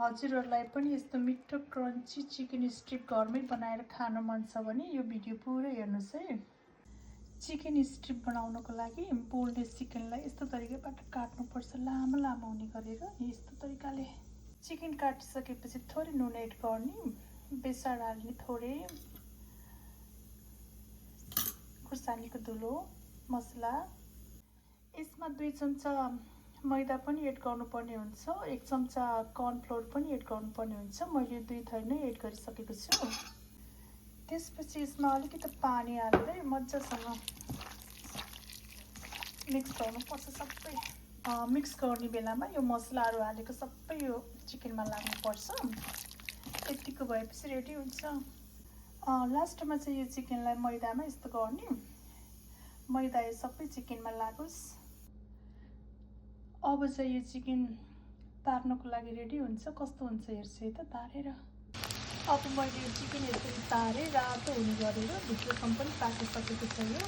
हजुरहरूलाई पनि यस्तो मिठो क्रन्ची चिकन स्ट्रिप घरमै बनाएर खान मन छ भने यो भिडियो पुरै हेर्नुहोस् है। चिकन स्ट्रिप बनाउनको लागि बोनलेस चिकनलाई यस्तो तरिकाबाट काट्नुपर्छ, लामो लामो हुने गरेर। यस्तो तरिकाले चिकन काटिसकेपछि थोरै नुन एड गर्ने, बेसार हाल्ने, थोरै खुर्सानीको धुलो, मसला। यसमा 2 चम्चा मैदा पनि एड गर्नुपर्ने हुन्छ, 1 चम्चा कर्नफ्लोर पनि एड गर्नुपर्ने हुन्छ। मैले 2 थरी नै एड गरिसकेको छु। त्यसपछि यसमा अलिकति पानी हालेर मजासँग मिक्स गर्नुपर्छ। सबै मिक्स गर्ने बेलामा यो मसलाहरू हालेको सबै यो चिकनमा लाग्नुपर्छ। यतिको भएपछि रेडी हुन्छ। लास्टमा चाहिँ यो चिकनलाई मैदामा यस्तो गर्ने, मैदा यो सबै चिकनमा लागोस्। अब चाहिँ यो चिकन तार्नको लागि रेडी हुन्छ। कस्तो हुन्छ हेर्छु है त तारेर। अब मैले यो चिकन यसरी तारेर रातो हुने गरेर भित्रसम्म पनि पाकिसकेको छ। यो